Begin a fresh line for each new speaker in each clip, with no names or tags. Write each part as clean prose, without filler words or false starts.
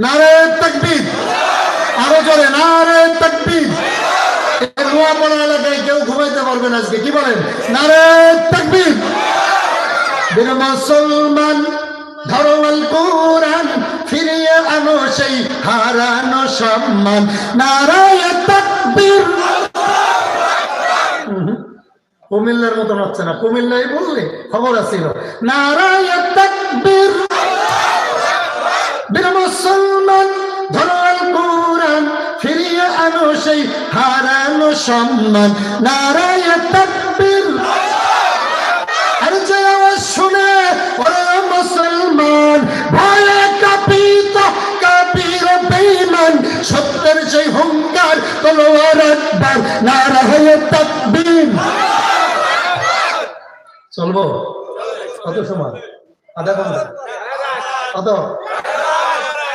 নারে তাকবীর, আরো জোরে নারে তাকবীর। নোয়াপাড়া এলাকায় কেউ ঘুমাইতে পারবেন আজকে, কি বলেন? নারে তাকবীর। বীর মুসলমান ধরো আল কোরআন, ফিরিয়ে আনো সেই হারানো সম্মান। নারে তাকবীর। কুমিল্লার মতন হচ্ছে না, কুমিল্লাই বললে খবর আছিল। নারে তাকবীর। বীর মুসলমান ধরো আল কোরআন, ফিরিয়ে আনো সেই হারানো সম্মান। নারে তাকবীর। আর যে আওয়াজ শুনে ওরে মুসলমান, ভয়ে কাঁপিত কাফির বেঈমান, সত্যের সেই হুঙ্কার তলোয়ার একবার। নারে তাকবীর। চলবো কত সময়? আধা ঘন্টা? কত?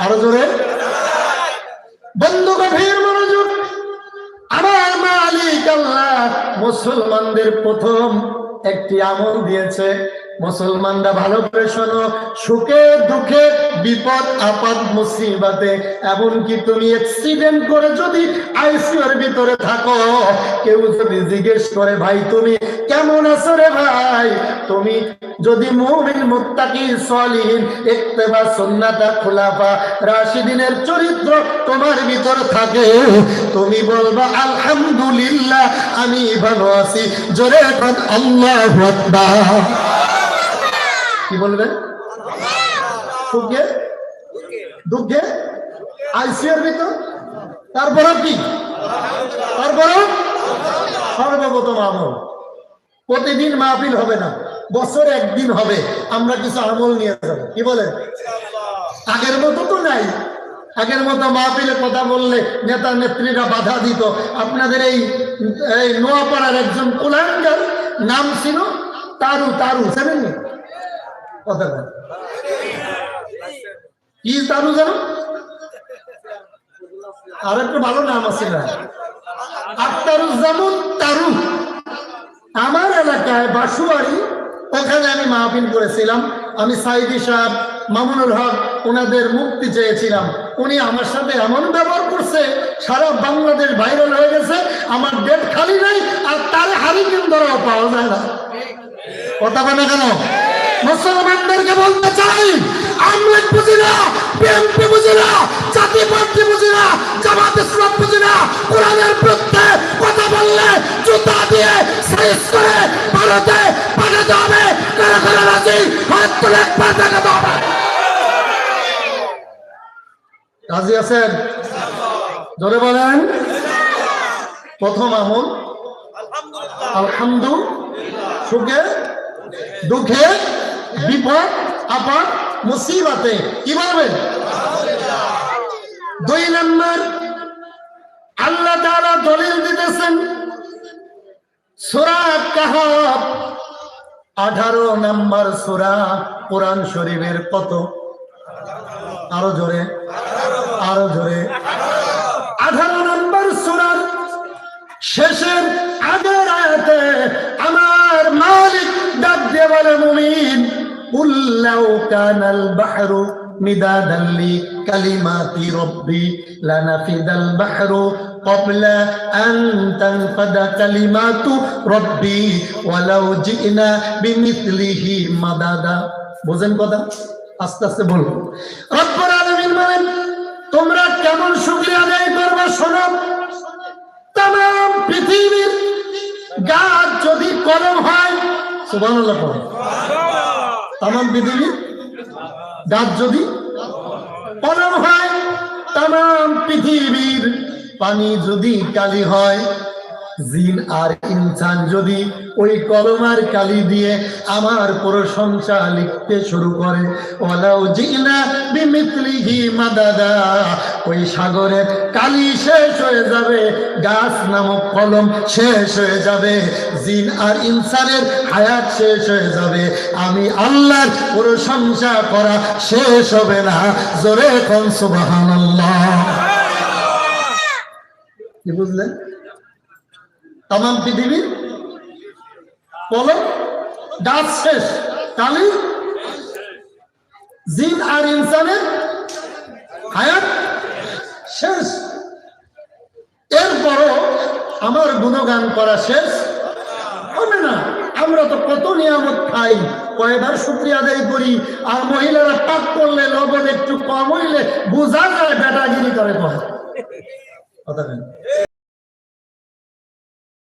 আরো জোরে। বন্ধু গভীর মনোযোগ। আমার মালিক আল্লাহ মুসলমানদের প্রথম একটি আমল দিয়েছে। মুসলমানরা ভালো করে শোনো, সুখে দুঃখে বিপদ আপদ মুসিবতে, এমনকি তুমি অ্যাক্সিডেন্ট করে যদি আইসিইউর ভিতরে থাকো, কেউ যদি জিজ্ঞেস করে ভাই তুমি কেমন আছো রে ভাই, তুমি যদি মুমিন মুত্তাকি সলিহিন ইত্তেবা সুন্নাতা খুলাফা রাশিদিনের চরিত্র তোমার ভিতর থাকে, তুমি বলবা আলহামদুলিল্লাহ আমি ভালো আছি। জোরে বল আল্লাহু আকবার। কি বলবেন? সুখে দুঃখে আইসিইউর ভিতর, তারপর কি? তারপর সর্বপ্রথম আমল। প্রতিদিন মাহফিল হবে না, বছরে একদিন হবে। আমরা কিছু আমল নিয়ে যাব, কি বলেন? আগের মতো তো নাই। আগের মতো মাহফিলে কথা বললে নেতা নেত্রীরা বাধা দিত। আপনাদের এই নোয়াপাড়ার একজন কুলাঙ্গার নাম ছিল তারু। তারু জানেননি? কথা বলেন কি তারু জানো? আর একটু ভালো নাম আছে না, আখতারুজ্জামান তারু। আমার এলাকায় বাসুবাড়ি, ওখানে আমি মাহফিল করেছিলাম। আমি সাইদি সাহেব মামুনুল হক ওনাদের মুক্তি চেয়েছিলাম। উনি আমার সাথে এমন ব্যবহার করছে, সারা বাংলাদেশ ভাইরাল হয়ে গেছে। আমার ডেট খালি নাই, আর তার হারিকেন ধরাও পাওয়া যায় না। কথা বলে কেন? মুসলমানদেরকে বলতে চাই, আমরা বুঝি না, বিএনপি বুঝি না, জাতীয় পার্টি বুঝি না, জামাত ইসলাম বুঝি না, কোরআনের বিরুদ্ধে কথা বললে জুতা দিয়ে সাইজ করে ভারতে পাঠাতে হবে। কারা কারা রাজি? হাত তুলে একবার দেখাতে হবে। রাজি আছেন? জোরে বলেন। প্রথম আমল আলহামদুলিল্লাহ, সুখে দুঃখে বিপদ আপদ মুসিবতে কি বলবেন? দুই নম্বর, আল্লাহ তাআলা দলিল দিতেছেন সূরা কাহফ 18 নম্বর সূরা কোরআন শরীফের। কত? আরো জোরে, আরো জোরে। 18 নম্বর সূরার শেষের আগের আয়াতে আমার মালিক ডাক দিয়ে বলে মুমিন, কুল লাউ কানাল বাহরু মিদাদান লি কালিমাতি রাব্বি লানাফিদাল বাহরু ক্বাবলা আন তানফাদা কালিমাতু রাব্বি ওয়ালাউ জিনা বিমিথলিহি মাদাদা। বুঝেন কথা? আস্তে আস্তে বলবো। রব্বুল আলামিন বলেন, তোমরা কেমন শুকরিয়া আদায় করবে শোনো। তাম পৃথিবীর গাছ যদি কলম হয়, সুবহানাল্লাহ পড়ো। তাম পৃথিবীর গাছ যদি কলম হয়, তাম পৃথিবীর পানি যদি কালি হয়, জিন আর ইনসান যদি ওই কলমার কালি দিয়ে আমার প্রশংসা লিখতে শুরু করে, ওয়ালাউ জিনা বিমিথলিহি মাদাদা, ওই সাগরের কালি শেষ হয়ে যাবে, গাছ নামক কলম শেষ হয়ে যাবে, জিন আর ইনসানের হায়াত শেষ হয়ে যাবে, আমি আল্লাহর প্রশংসা করা শেষ হবে না। জোরে কোন সুবহানাল্লাহ। কি বুঝলেন? তাম পৃথিবীর কলম গাছ শেষ, কালি জিন আর ইনসানের হায়াত শেষ। এরপরও আমার গুণগান করা শেষ হবে না। আমরা তো কত নিয়ামত খাই, কয়বার শুকরিয়া আদায় করি। আর মহিলারা পাক করলে লবণ একটু কম হইলে বোঝা যায় বেটাগিরি করে কথা।